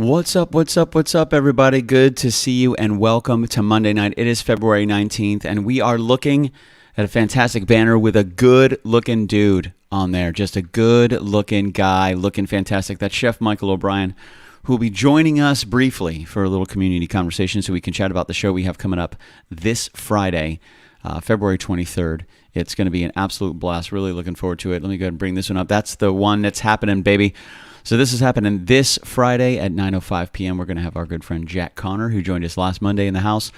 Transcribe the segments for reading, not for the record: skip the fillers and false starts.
What's up, what's up, what's up, everybody? Good to see you and welcome to Monday night. It is February 19th, and we are looking at a fantastic banner with a good-looking dude on there. Just a good-looking guy, looking fantastic. That's Chef Michael O'Brien, who will be joining us briefly for a little community conversation so we can chat about the show we have coming up this Friday, February 23rd. It's going to be an absolute blast. Really looking forward to it. Let me go ahead and bring this one up. That's the one that's happening, baby. So this is happening this Friday at 9:05 p.m. We're going to have our good friend Jack Connor, who joined us last Monday in the house.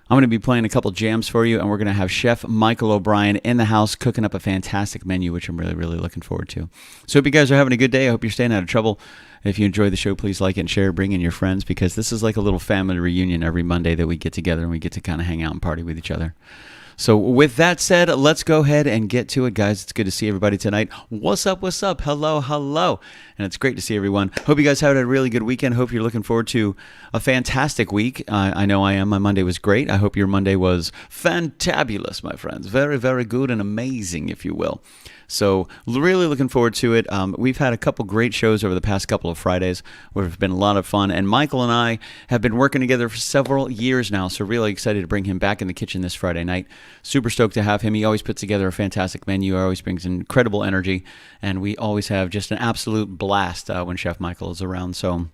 I'm going to be playing a couple jams for you, and we're going to have Chef Michael O'Brien in the house cooking up a fantastic menu, which I'm really, really looking forward to. So hope you guys are having a good day. I hope you're staying out of trouble. If you enjoy the show, please like it and share. Bring in your friends, because this is like a little family reunion every Monday that we get together and we get to kind of hang out and party with each other. So with that said, let's go ahead and get to it, guys. It's good to see everybody tonight. What's up? What's up? Hello, hello. And it's great to see everyone. Hope you guys had a really good weekend. Hope you're looking forward to a fantastic week. I know I am. My Monday was great. I hope your Monday was fantabulous, my friends. Very, very good and amazing, if you will. So really looking forward to it. We've had a couple great shows over the past couple of Fridays where it's been a lot of fun. And Michael and I have been working together for several years now, so really excited to bring him back in the kitchen this Friday night. Super stoked to have him. He always puts together a fantastic menu. He always brings incredible energy, and we always have just an absolute blast when Chef Michael is around. So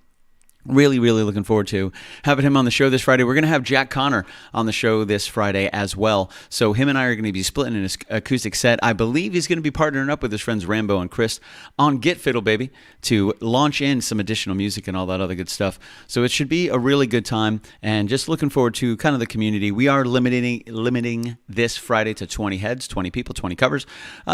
really, really looking forward to having him on the show this Friday. We're going to have Jack Connor on the show this Friday as well. So him and I are going to be splitting an acoustic set. I believe he's going to be partnering up with his friends Rambo and Chris on Get Fiddle Baby to launch in some additional music and all that other good stuff. So it should be a really good time, and just looking forward to kind of the community. We are limiting this Friday to 20 heads, 20 people, 20 covers,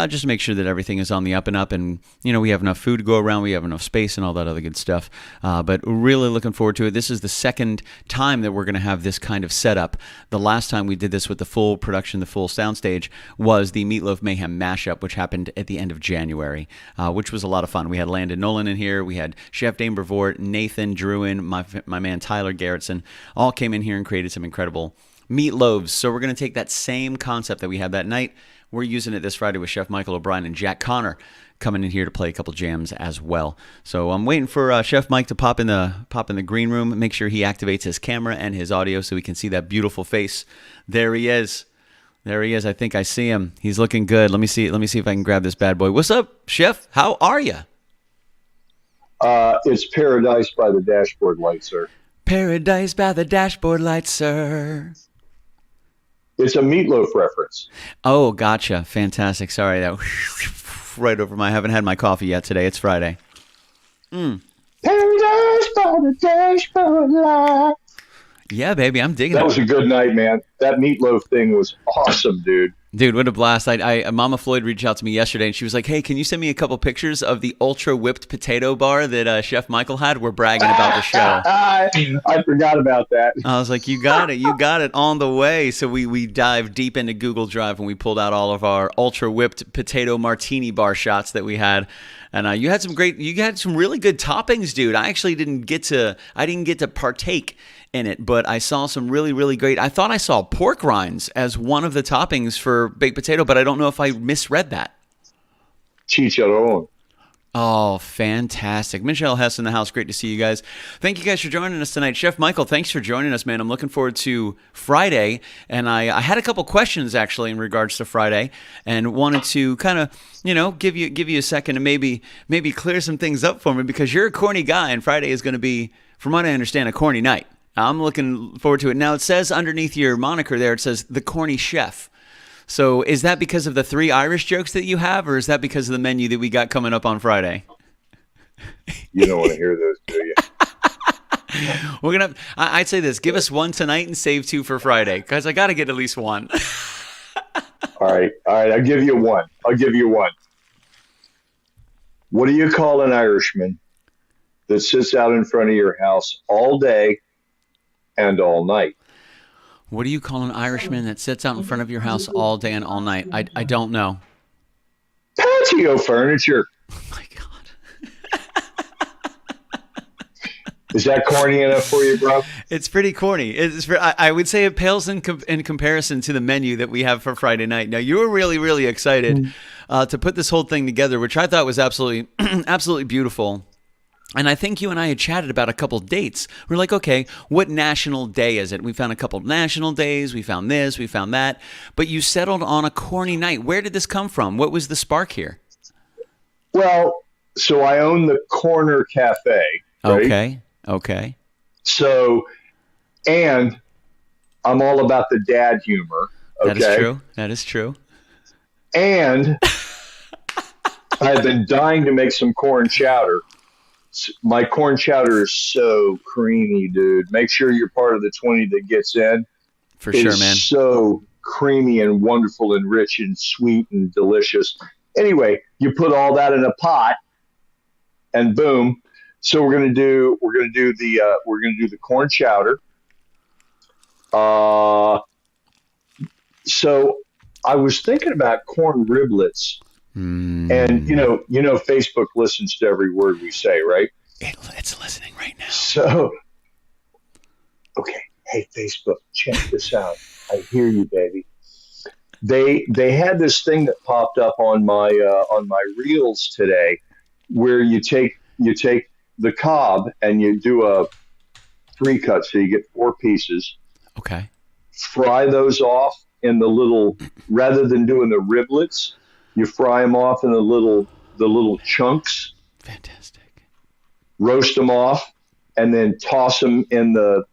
just to make sure that everything is on the up and up, and we have enough food to go around, we have enough space and all that other good stuff. But really looking forward to it. This is the second time that we're going to have this kind of setup. The last time we did this with the full production, the full soundstage, was the Meatloaf Mayhem mashup, which happened at the end of January, which was a lot of fun. We had Landon Nolan in here. We had Chef Dane Brevort, Nathan Druin, my man Tyler Garrettson, all came in here and created some incredible meatloaves. So we're going to take that same concept that we had that night. We're using it this Friday with Chef Michael O'Brien and Jack Connor coming in here to play a couple jams as well. So I'm waiting for Chef Mike to pop in the green room, make sure he activates his camera and his audio so we can see that beautiful face. There he is. There he is. I think I see him. He's looking good. Let me see if I can grab this bad boy. What's up, Chef? How are you? It's paradise by the dashboard light, sir. Paradise by the dashboard light, sir. It's a Meatloaf reference. Oh, gotcha. Fantastic. Sorry, that right over I haven't had my coffee yet today. It's Friday. Paradise by the dashboard light. Yeah, baby, I'm digging it. That was a good night, man. That Meatloaf thing was awesome, dude. Dude, what a blast. Mama Floyd reached out to me yesterday, and she was like, hey, can you send me a couple pictures of the ultra whipped potato bar that Chef Michael had? We're bragging about the show. I forgot about that. I was like, you got it on the way. So we dived deep into Google Drive, and we pulled out all of our ultra whipped potato martini bar shots that we had. And you had some really good toppings, dude. I actually didn't get to partake in it, but I saw some really, really great. I thought I saw pork rinds as one of the toppings for baked potato, but I don't know if I misread that. Chicharron. Oh, fantastic. Michelle Hess in the house. Great to see you guys. Thank you guys for joining us tonight. Chef Michael, thanks for joining us, man. I'm looking forward to Friday, and I had a couple questions actually in regards to Friday, and wanted to kind of, give you a second to maybe clear some things up for me, because you're a corny guy, and Friday is going to be, from what I understand, a corny night. I'm looking forward to it. Now, it says underneath your moniker there, it says The Corny Chef. So is that because of the 3 Irish jokes that you have, or is that because of the menu that we got coming up on Friday? You don't want to hear those, do you? I'd say this. Give us one tonight and save 2 for Friday, because I got to get at least one. All right. I'll give you one. What do you call an Irishman that sits out in front of your house all day and all night? What do you call an Irishman that sits out in front of your house all day and all night? I don't know. Patio furniture. Oh, my God. Is that corny enough for you, bro? It's pretty corny. I would say it pales in comparison to the menu that we have for Friday night. Now, you were really, really excited to put this whole thing together, which I thought was absolutely, absolutely beautiful. And I think you and I had chatted about a couple dates. We're like, okay, what national day is it? We found a couple national days. We found this. We found that. But you settled on a corny night. Where did this come from? What was the spark here? Well, so I own the Corner Cafe, right? Okay. So, and I'm all about the dad humor. Okay? That is true. And I've been dying to make some corn chowder. My corn chowder is so creamy, dude. Make sure you're part of the 20 that gets in. For sure, man. It's so creamy and wonderful and rich and sweet and delicious. Anyway, you put all that in a pot, and boom. So we're gonna do the corn chowder. So I was thinking about corn riblets. And you know, Facebook listens to every word we say, right? It's listening right now. So, okay, hey Facebook, check this out. I hear you, baby. They had this thing that popped up on my reels today, where you take the cob and you do a 3-cut, so you get 4 pieces. Okay. Fry those off in the little, rather than doing the riblets. You fry them off in the little chunks. Fantastic. Roast them off, and then toss them in the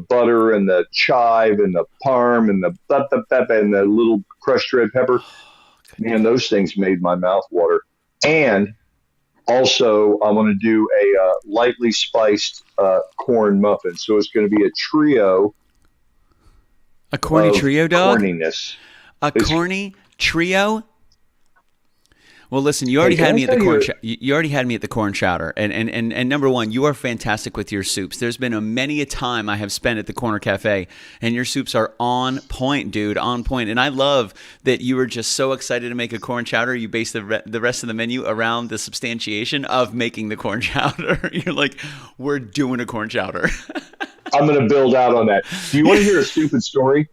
butter and the chive and the parm and the pepper and the little crushed red pepper. Man, those things made my mouth water. And also, I want to do a lightly spiced corn muffin. So it's going to be a trio. A corny trio, dog? Corniness. Corny trio? Well, listen, you already had me at the corn. You already had me at the corn chowder, and number one, you are fantastic with your soups. There's been many a time I have spent at the Corner Cafe, and your soups are on point, dude, on point. And I love that you were just so excited to make a corn chowder. You base the rest of the menu around the substantiation of making the corn chowder. You're like, we're doing a corn chowder. I'm going to build out on that. Do you want to hear a stupid story?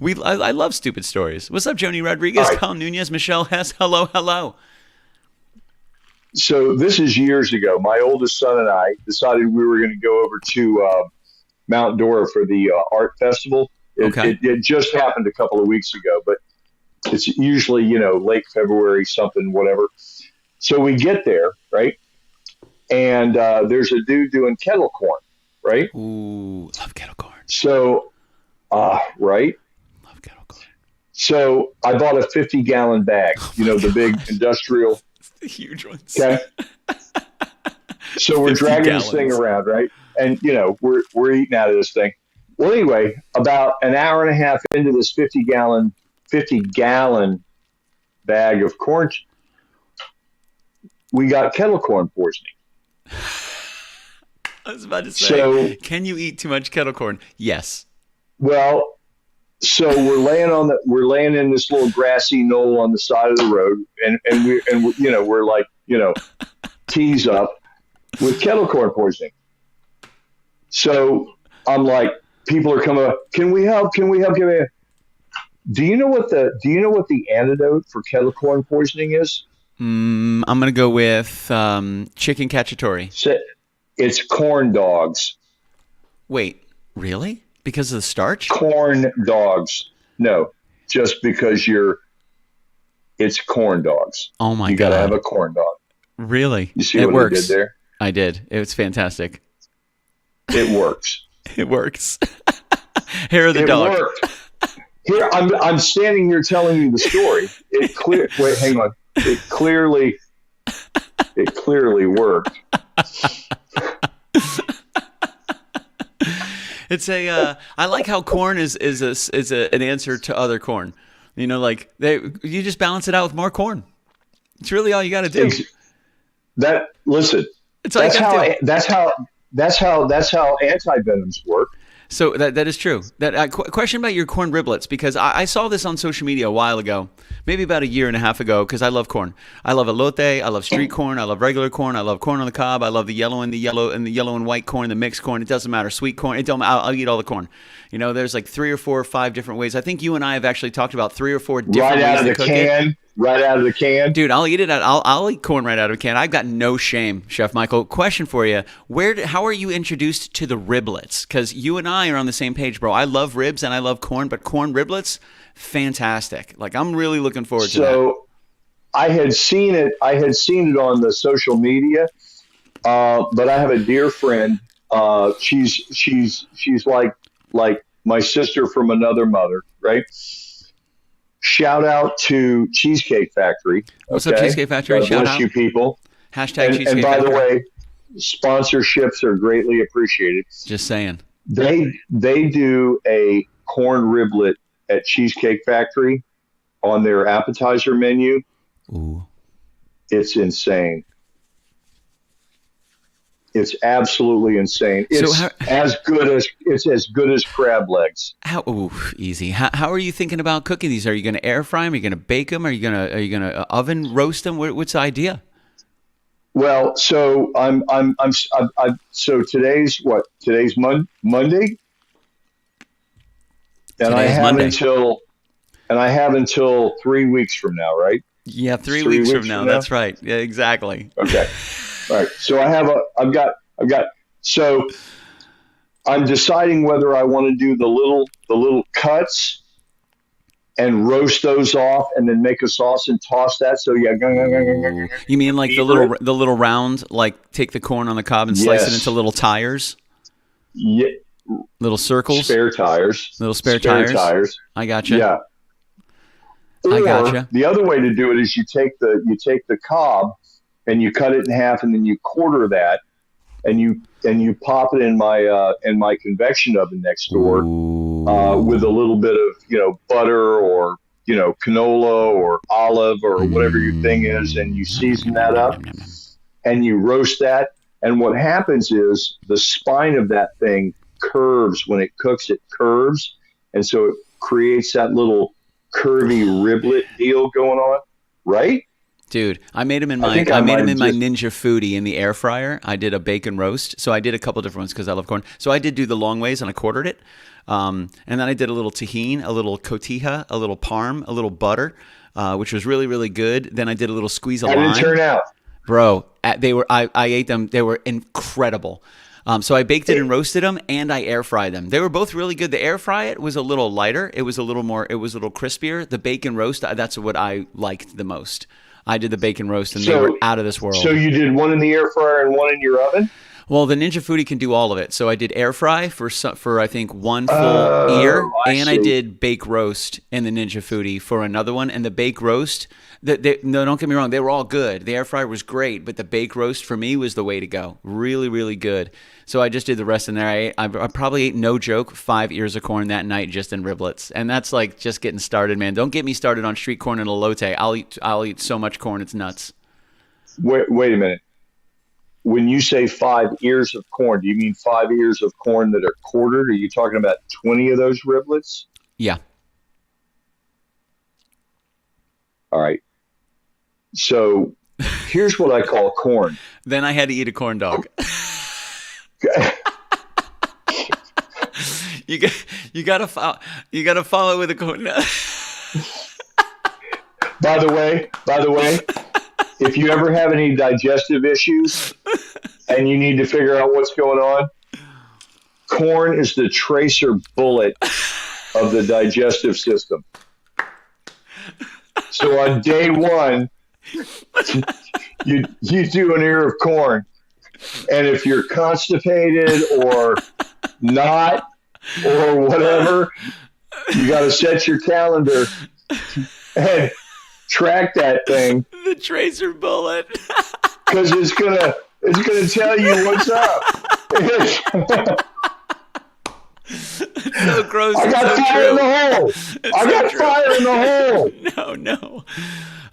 I love stupid stories. What's up, Joni Rodriguez, right. Colin Nunez, Michelle Hess? Hello. So this is years ago. My oldest son and I decided we were going to go over to Mount Dora for the art festival. It just happened a couple of weeks ago, but it's usually, late February, something, whatever. So we get there, right? And there's a dude doing kettle corn, right? Ooh, love kettle corn. So, right? Love kettle corn. So I bought a 50-gallon bag, the big industrial. The huge ones. Okay. So we're dragging this thing around, right? And we're eating out of this thing. Well, anyway, about an hour and a half into this 50-gallon bag of corn, we got kettle corn poisoning. I was about to say, can you eat too much kettle corn? Yes. Well, so we're laying in this little grassy knoll on the side of the road, and we're like, tees up with kettle corn poisoning. So I'm like, people are coming up, can we help? Do you know what the antidote for kettle corn poisoning is? I'm gonna go with chicken cacciatore. It's corn dogs. Wait, really? Because of the starch? Corn dogs. No, just because it's corn dogs. Oh my God. You got to have a corn dog. Really? You see what I did there? I did. It was fantastic. It works. It works. Hair of the dog. It worked. Here, I'm standing here telling you the story. Wait, hang on. It clearly worked. It's I like how corn is an answer to other corn. You just balance it out with more corn. It's really all you got to do. That's how antivenoms work. So that is true. Question about your corn riblets, because I saw this on social media a while ago, maybe about a year and a half ago, because I love corn. I love elote. I love street corn. I love regular corn. I love corn on the cob. I love the yellow and white corn, the mixed corn. It doesn't matter. Sweet corn. I'll eat all the corn. There's like 3 or 4 or 5 different ways. I think you and I have actually talked about 3 or 4 different ways to cook it. right out of the can. Dude, I'll eat it. I'll eat corn right out of a can. I've got no shame, Chef Michael. Question for you: how are you introduced to the riblets? Because you and I are on the same page, bro. I love ribs and I love corn, but corn riblets, fantastic. Like I'm really looking forward to that. So I had seen it. I had seen it on the social media, but I have a dear friend. She's like my sister from another mother, right? Shout out to Cheesecake Factory. What's up, Cheesecake Factory? God Shout bless out. you people. Hashtag Cheesecake And by Factory. the way, sponsorships are greatly appreciated. Just saying. They do a corn riblet at Cheesecake Factory on their appetizer menu. Ooh. It's insane. It's absolutely insane. It's as good as crab legs. Easy. How are you thinking about cooking these? Are you going to air fry them? Are you going to bake them? Are you going to oven roast them? What's the idea? Well, so so today's what? Today's Monday, and I have until 3 weeks from now, right? Yeah, 3 weeks from now. That's right. Yeah, exactly. Okay. All right. So I've got. So I'm deciding whether I want to do the little cuts and roast those off, and then make a sauce and toss that. So yeah. You mean like the little round, like take the corn on the cob and slice it into little tires? Yeah. Little circles. Spare tires. Little spare tires. I gotcha. Yeah. I gotcha. The other way to do it is you take the cob and you cut it in half, and then you quarter that, and you pop it in my convection oven next door with a little bit of butter or canola or olive or whatever your thing is, and you season that up and you roast that. And what happens is the spine of that thing curves when it cooks. It curves, and so it creates that little curvy riblet deal going on, right? Dude, I made them in my Ninja Foodie in the air fryer. I did a bacon roast, so I did a couple different ones because I love corn. So I did do the long ways, and I quartered it, and then I did a little tahini, a little cotija, a little parm, a little butter, which was really really good. Then I did a little squeeze of lime. How did it turn out, bro? I ate them. They were incredible. So I baked it and roasted them, and I air fried them. They were both really good. The air fry it was a little lighter. It was a little crispier. The bacon roast, that's what I liked the most. I did the bacon roast, and they were out of this world. So you did one in the air fryer and one in your oven? Well, the Ninja Foodie can do all of it. So I did air fry for I think one full year, and I did bake roast in the Ninja Foodie for another one. And the bake roast, no, don't get me wrong, they were all good. The air fryer was great, but the bake roast for me was the way to go. Really, really good. So I just did the rest in there. I probably ate, no joke, 5 ears of corn that night just in riblets, and that's like just getting started, man. Don't get me started on street corn and elote. I'll eat so much corn, it's nuts. Wait a minute. When you say 5 ears of corn, do you mean 5 ears of corn that are quartered? Are you talking about 20 of those riblets? Yeah. All right. So here's what I call corn. Then I had to eat a corn dog. You gotta follow with a corn. By the way, if you ever have any digestive issues and you need to figure out what's going on, corn is the tracer bullet of the digestive system. So on day one, you do an ear of corn. And if you're constipated or not or whatever, you got to set your calendar and track that thing. The tracer bullet. Because it's gonna tell you what's up. So gross. I got fire in the hole. No.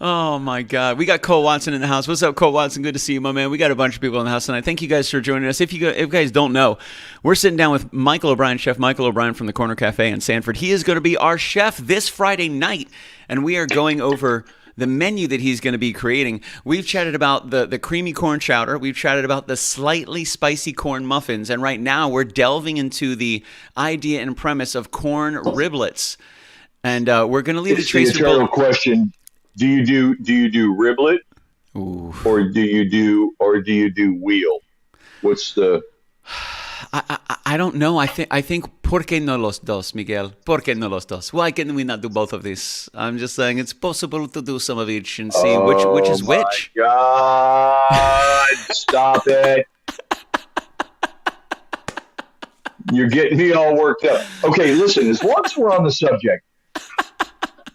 Oh my God. We got Cole Watson in the house. What's up, Cole Watson? Good to see you, my man. We got a bunch of people in the house tonight. Thank you guys for joining us. If you guys don't know, we're sitting down with Michael O'Brien, Chef Michael O'Brien from the Corner Cafe in Sanford. He is going to be our chef this Friday night, and we are going over the menu that he's going to be creating. We've chatted about the creamy corn chowder. We've chatted about the slightly spicy corn muffins. And right now we're delving into the idea and premise of corn riblets. And we're going to leave the tracer eternal question. Do you do riblet Ooh. or do you do wheel? What's the I don't know. I think ¿por qué no los dos, Miguel? ¿Por qué no los dos? Why can we not do both of these? I'm just saying it's possible to do some of each and see which Oh is my which. God. Stop it. You're getting me all worked up. Okay, listen, as long as we're on the subject,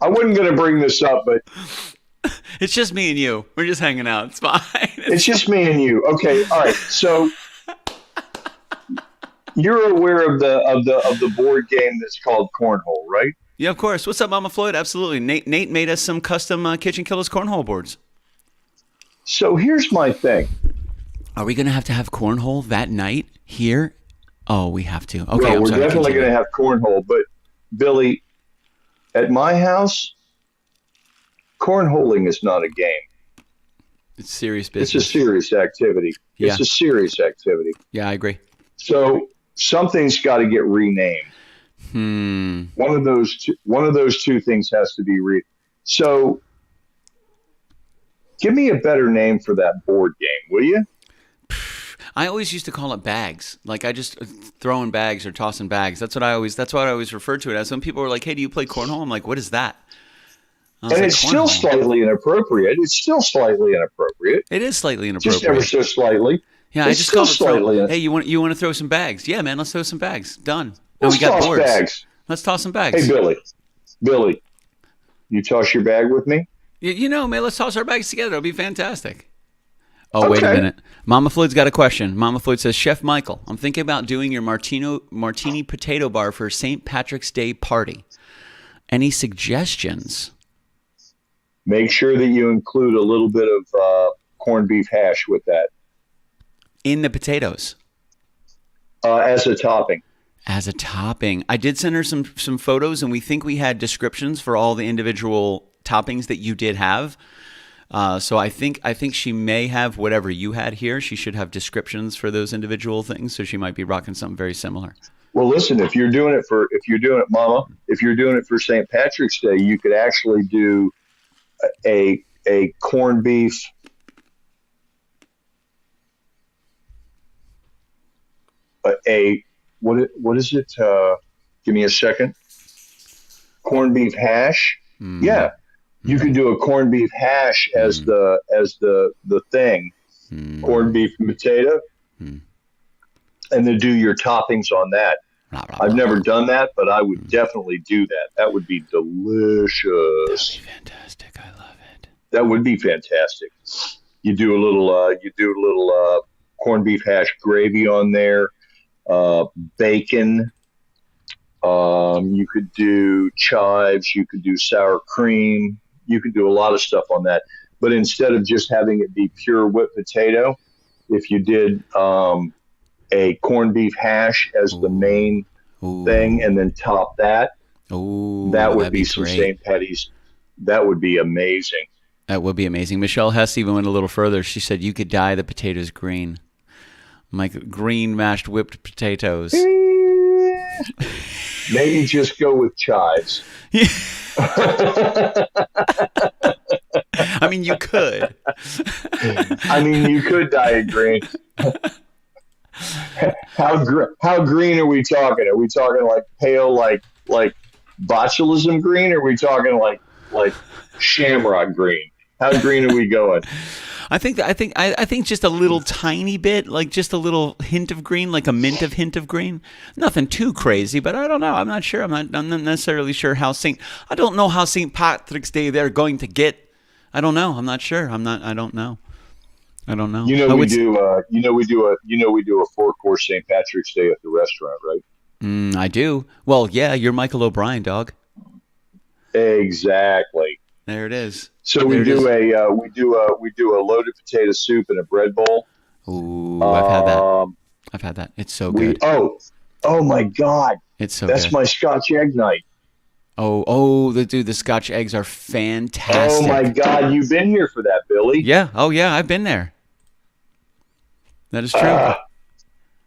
I wasn't going to bring this up, but It's just me and you. We're just hanging out. It's fine. it's just me and you. Okay, all right. So you're aware of the board game that's called cornhole, right? Yeah, of course. What's up, Mama Floyd? Absolutely. Nate made us some custom KitchenKillaz cornhole boards. So here's my thing. Are we gonna have to have cornhole that night here? Oh, we have to. Okay, Well, I'm we're sorry. definitely Continue. going to have cornhole, but Billy, at my house, cornholing is not a game. It's serious It's a business. serious activity. Yeah. It's a serious activity. Yeah, I agree. So something's got to get renamed. One of those two things has to be So give me a better name for that board game, will you? I always used to call it bags. Like I just throwing bags or tossing bags. That's what I always referred to it as. When people were like, "Hey, do you play cornhole?" I'm like, "What is that?" I was And like, it's still "Cornhole." slightly inappropriate. It's still slightly inappropriate. It is slightly Just ever inappropriate. so slightly. Yeah, I It's just still called it throw. slightly. Hey, you want to throw some bags? Yeah, man, let's throw some bags. Done. Now Let's we got toss boards. bags. Let's toss some Hey, bags. Billy, you toss your bag with me? Man, let's toss our bags together. It'll be fantastic. Oh, wait a Okay. minute. Mama Floyd's got a question. Mama Floyd says, Chef Michael, I'm thinking about doing your martini potato bar for St. Patrick's Day party. Any suggestions? Make sure that you include a little bit of corned beef hash with that In the potatoes. as a topping. As a topping. I did send her some photos, and we think we had descriptions for all the individual toppings that you did have. So I think she may have whatever you had here. She should have descriptions for those individual things, so she might be rocking something very similar. Well, listen, if you're doing it for St. Patrick's Day, you could actually do a corned beef. What is it? Give me a second. Corned beef hash. Yeah, you can do a corned beef hash as the thing. Corned beef and potato, and then do your toppings on that. Blah, blah, I've blah. never done that, but I would definitely do that. That would be delicious. Fantastic. I love it. That would be fantastic. You do a little corned beef hash gravy on there, bacon. You could do chives. You could do sour cream. You could do a lot of stuff on that. But instead of just having it be pure whipped potato, if you did a corned beef hash as the main thing, and then top that, that would be some great. St. Patty's. That would be amazing. That would be amazing. Michelle Hess even went a little further. She said you could dye the potatoes green. Like green mashed whipped potatoes. Maybe just go with chives. I mean, you could. I mean, you could dye it green. How green are we talking? Are we talking like pale, like botulism green? Or are we talking like shamrock green? How green are we going? I think just a little tiny bit, like just a little hint of green, like a hint of green. Nothing too crazy, but I don't know. I'm not sure. I'm not necessarily sure I don't know how St. Patrick's Day they're going to get. I don't know. I'm not sure. I don't know. You know, we do a 4-course St. Patrick's Day at the restaurant, right? I do. Well, yeah, you're Michael O'Brien, dog. Exactly. There it is. So we do a loaded potato soup in a bread bowl. Ooh, I've had that. It's so good. Oh my God! It's so That's good. my Scotch egg night. The Scotch eggs are fantastic. Oh my God! You've been here for that, Billy. Yeah. Oh yeah, I've been there. That is true.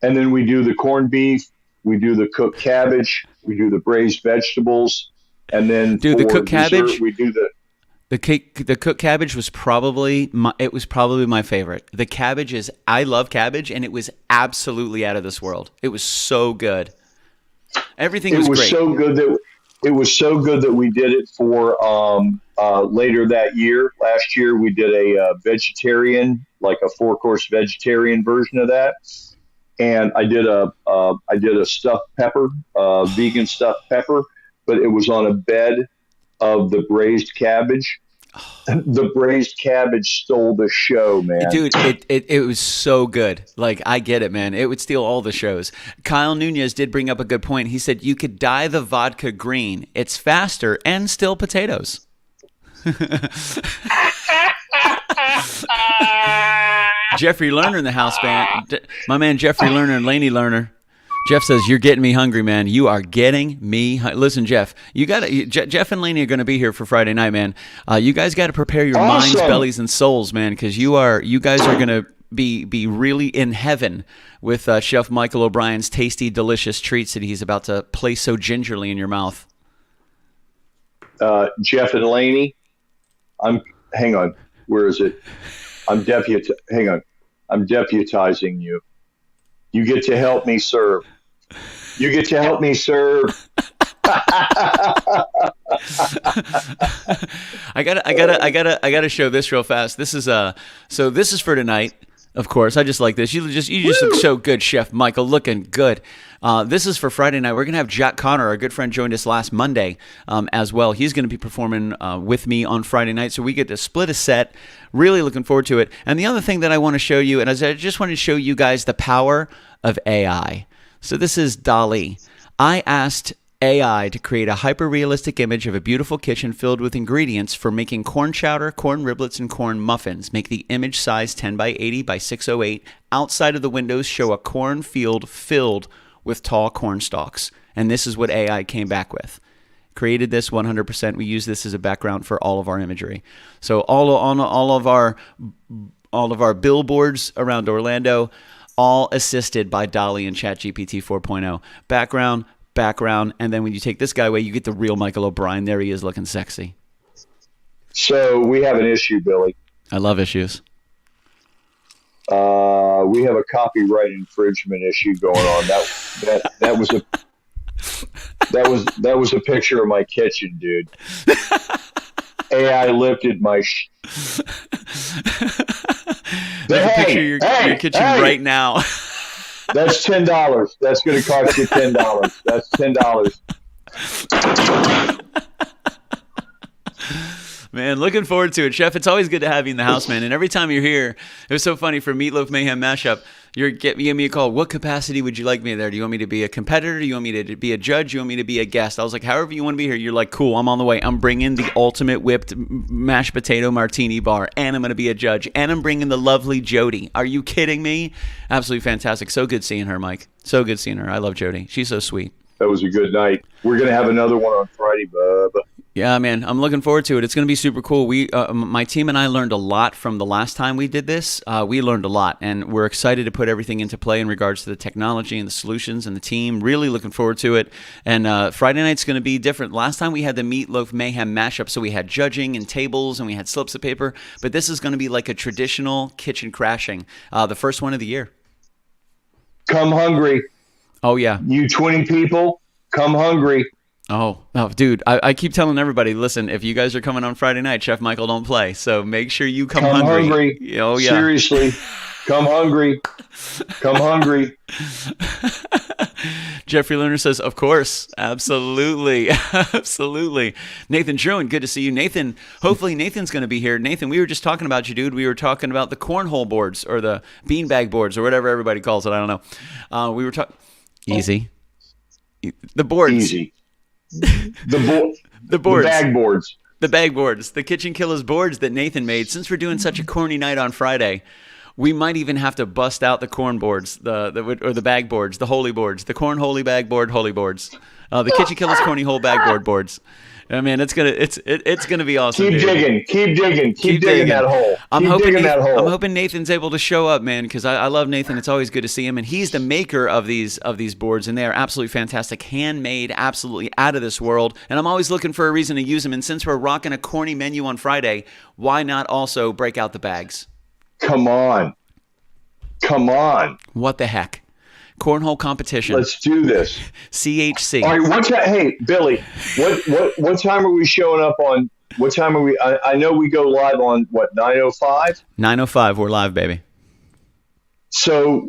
And then we do the corned beef. We do the cooked cabbage. We do the braised vegetables. And then Dude, the cooked dessert, cabbage? we do The cooked cabbage was probably my favorite. The cabbage I love cabbage, and it was absolutely out of this world. It was so good. Everything was great. It was so good that we did it for later that year. Last year we did a vegetarian, like a 4-course vegetarian version of that, and I did a stuffed pepper, vegan stuffed pepper, but it was on a bed of the braised cabbage. The braised cabbage stole the show, man. Dude, it was so good. Like, I get it, man. It would steal all the shows. Kyle Nunez did bring up a good point. He said you could dye the vodka green. It's faster and still potatoes. Jeffrey Lerner in the house, man. My man Jeffrey Lerner and Laney Lerner. Jeff says, you're getting me hungry, man. You are getting me. Listen, Jeff, Jeff and Laney are going to be here for Friday night, man. You guys got to prepare your minds, bellies, and souls, man, because you guys are going to be really in heaven with Chef Michael O'Brien's tasty, delicious treats that he's about to place so gingerly in your mouth. Jeff and Laney, hang on. Where is it? Hang on. I'm deputizing you. You get to help me serve. You get to help me serve. I gotta show this real fast. This is so this is for tonight. Of course, I just like this. You just look so good, Chef Michael, looking good. This is for Friday night. We're gonna have Jack Connor, our good friend, joined us last Monday as well. He's gonna be performing with me on Friday night, so we get to split a set. Really looking forward to it. And the other thing that I want to show you, and I just want to show you guys the power of AI. So this is DALL-E. I asked AI to create a hyper-realistic image of a beautiful kitchen filled with ingredients for making corn chowder, corn riblets, and corn muffins. Make the image size 10 by 80 by 608. Outside of the windows, show a corn field filled with tall corn stalks. And this is what AI came back with. Created this 100%. We use this as a background for all of our imagery. So all of our billboards around Orlando, all assisted by DALL-E and ChatGPT 4.0. Background, and then when you take this guy away, you get the real Michael O'Brien. There he is, looking sexy. So we have an issue, Billy. I love issues. We have a copyright infringement issue going on. That was a picture of my kitchen, dude. AI lifted my. Picture your kitchen right now. That's $10. That's going to cost you $10. That's $10. Man, looking forward to it, Chef. It's always good to have you in the house, man. And every time you're here, it was so funny for Meatloaf Mayhem Mashup. You give me a call. What capacity would you like me there? Do you want me to be a competitor? Do you want me to be a judge? Do you want me to be a guest? I was like, however you want to be here. You're like, cool, I'm on the way. I'm bringing the ultimate whipped mashed potato martini bar, and I'm going to be a judge, and I'm bringing the lovely Jody. Are you kidding me? Absolutely fantastic. So good seeing her, Mike. So good seeing her. I love Jody. She's so sweet. That was a good night. We're going to have another one on Friday, bub. Yeah, man, I'm looking forward to it. It's going to be super cool. My team and I learned a lot from the last time we did this. We learned a lot, and we're excited to put everything into play in regards to the technology and the solutions and the team. Really looking forward to it. And Friday night's going to be different. Last time we had the Meatloaf Mayhem mashup, so we had judging and tables and we had slips of paper. But this is going to be like a traditional kitchen crashing, the first one of the year. Come hungry. Oh, yeah. You 20 people, come hungry. Oh, dude, I keep telling everybody, listen, if you guys are coming on Friday night, Chef Michael don't play. So make sure you come hungry. Oh, yeah. Seriously, come hungry. Come hungry. Jeffrey Lerner says, of course. Absolutely. Absolutely. Nathan Druin, good to see you. Nathan, hopefully Nathan's going to be here. Nathan, we were just talking about you, dude. We were talking about the cornhole boards or the beanbag boards or whatever everybody calls it. I don't know. We were talking. Easy. The boards. Easy. The boards. The bag boards. The bag boards. The KitchenKillaz boards that Nathan made. Since we're doing such a corny night on Friday, we might even have to bust out the corn boards, or the bag boards, the holy boards, the corn holy bag board holy boards, the KitchenKillaz corny whole bag boards. I mean, it's gonna be awesome. Keep dude. digging, keep digging that hole. I'm keep hoping digging that hole. I'm hoping Nathan's able to show up, man, because I love Nathan. It's always good to see him, and he's the maker of these boards, and they are absolutely fantastic, handmade, absolutely out of this world. And I'm always looking for a reason to use them. And since we're rocking a corny menu on Friday, why not also break out the bags? Come on. What the heck? Cornhole competition. Let's do this. CHC. All right. Hey, Billy, what time are we showing up on? What time are we? I know we go live on what, 9:05? 9:05. We're live, baby. So,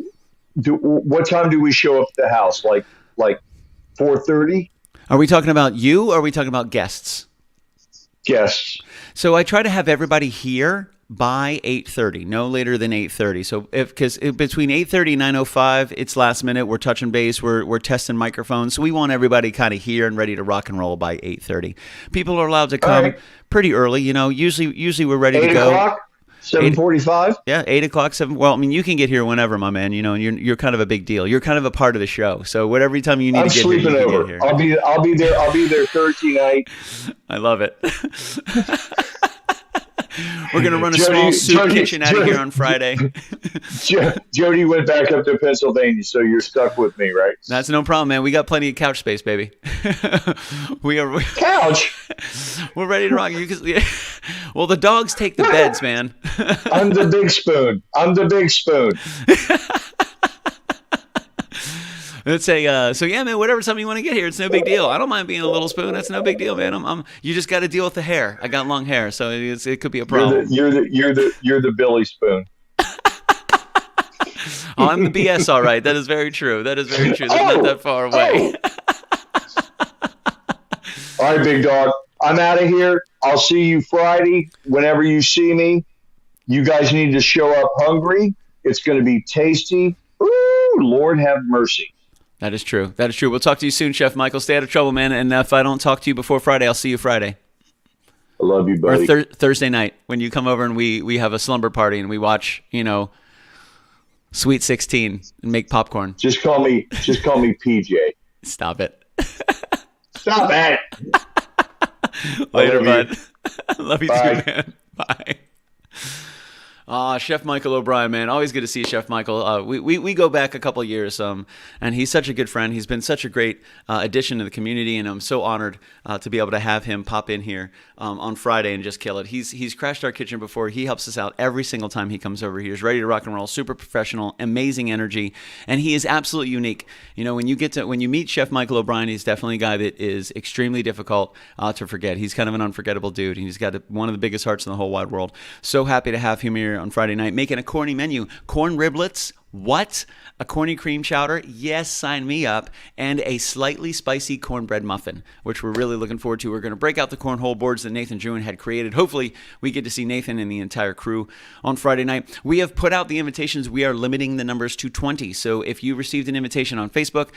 what time do we show up at the house? Like 4:30? Are we talking about you, or are we talking about guests? Guests. So I try to have everybody here by 8:30, no later than 8:30. So because between 8:30 and 9:05, it's last minute. We're touching base. We're testing microphones. So we want everybody kind of here and ready to rock and roll by 8:30. People are allowed to come pretty early. Usually we're ready to go. 8 o'clock? 7:45? Yeah, 8 o'clock, 7. Well, I mean, you can get here whenever, my man. And you're kind of a big deal. You're kind of a part of the show. So whatever time you need to get here, you can get here. I'll be there Thursday night. I love it. We're going to run a small soup kitchen out of here on Friday. Jody went back up to Pennsylvania, so you're stuck with me, right? That's no problem, man. We got plenty of couch space, baby. Couch? We're ready to rock. Well, the dogs take the beds, man. I'm the big spoon. Let's say, so yeah, man, whatever time you want to get here, it's no big deal. I don't mind being a little spoon. That's no big deal, man. You just got to deal with the hair. I got long hair, so it could be a problem. You're the Billy spoon. Oh, I'm the BS, all right. That is very true. That's not that far away. All right, big dog. I'm out of here. I'll see you Friday. Whenever you see me, you guys need to show up hungry. It's going to be tasty. Ooh, Lord have mercy. That is true. We'll talk to you soon, Chef Michael. Stay out of trouble, man. And if I don't talk to you before Friday, I'll see you Friday. I love you, buddy. Or Thursday night when you come over and we have a slumber party and we watch, Sweet 16 and make popcorn. Just call me PJ. Stop it. Stop it. Later, bud. Love you Bye. too, man. Bye. Chef Michael O'Brien, man. Always good to see Chef Michael. We go back a couple of years, and he's such a good friend. He's been such a great addition to the community, and I'm so honored to be able to have him pop in here on Friday and just kill it. He's crashed our kitchen before. He helps us out every single time he comes over. He's ready to rock and roll, super professional, amazing energy, and he is absolutely unique. When you meet Chef Michael O'Brien, he's definitely a guy that is extremely difficult to forget. He's kind of an unforgettable dude. He's got one of the biggest hearts in the whole wide world. So happy to have him here on Friday night, making a corny menu. Corn riblets. What? A corny cream chowder? Yes, sign me up. And a slightly spicy cornbread muffin, which we're really looking forward to. We're going to break out the cornhole boards that Nathan Jewin had created. Hopefully, we get to see Nathan and the entire crew on Friday night. We have put out the invitations. We are limiting the numbers to 20. So if you received an invitation on Facebook,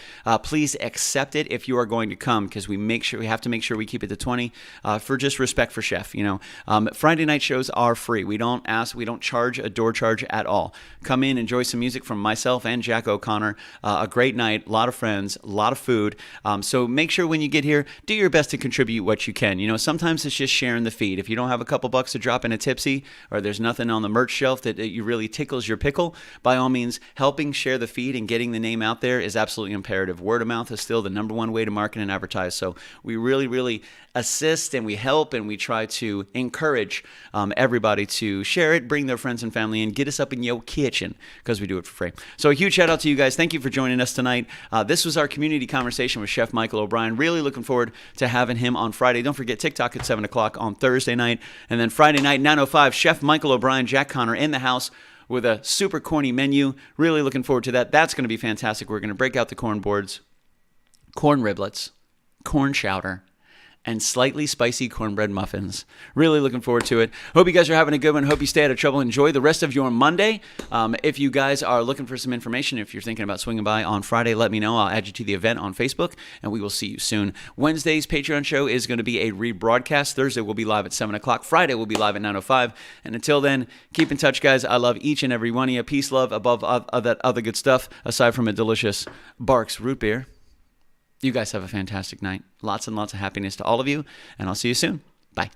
please accept it if you are going to come, because we have to make sure we keep it to 20 for just respect for Chef. Friday night shows are free. We don't charge a door charge at all. Come in, enjoy some music from myself and Jack O'Connor. A great night, a lot of friends, a lot of food. So make sure when you get here, do your best to contribute what you can. Sometimes it's just sharing the feed. If you don't have a couple bucks to drop in a tipsy, or there's nothing on the merch shelf that you really tickles your pickle, by all means, helping share the feed and getting the name out there is absolutely imperative. Word of mouth is still the number one way to market and advertise. So we really, really assist and we help and we try to encourage everybody to share it, bring their friends and family in, get us up in your kitchen, because we do it for free. So a huge shout out to you guys. Thank you for joining us tonight. This was our community conversation with Chef Michael O'Brien. Really looking forward to having him on Friday. Don't forget TikTok at 7 o'clock on Thursday night. And then Friday night, 9:05, Chef Michael O'Brien, Jack Connor in the house with a super corny menu. Really looking forward to that. That's going to be fantastic. We're going to break out the corn boards, corn riblets, corn chowder, and slightly spicy cornbread muffins. Really looking forward to it. Hope you guys are having a good one. Hope you stay out of trouble. Enjoy the rest of your Monday. If you guys are looking for some information, if you're thinking about swinging by on Friday, let me know. I'll add you to the event on Facebook, and we will see you soon. Wednesday's Patreon show is going to be a rebroadcast. Thursday we'll be live at 7 o'clock. Friday we'll be live at 9:05. And until then, keep in touch, guys. I love each and every one of you. Peace, love, above that other good stuff, aside from a delicious Barks root beer. You guys have a fantastic night. Lots and lots of happiness to all of you, and I'll see you soon. Bye.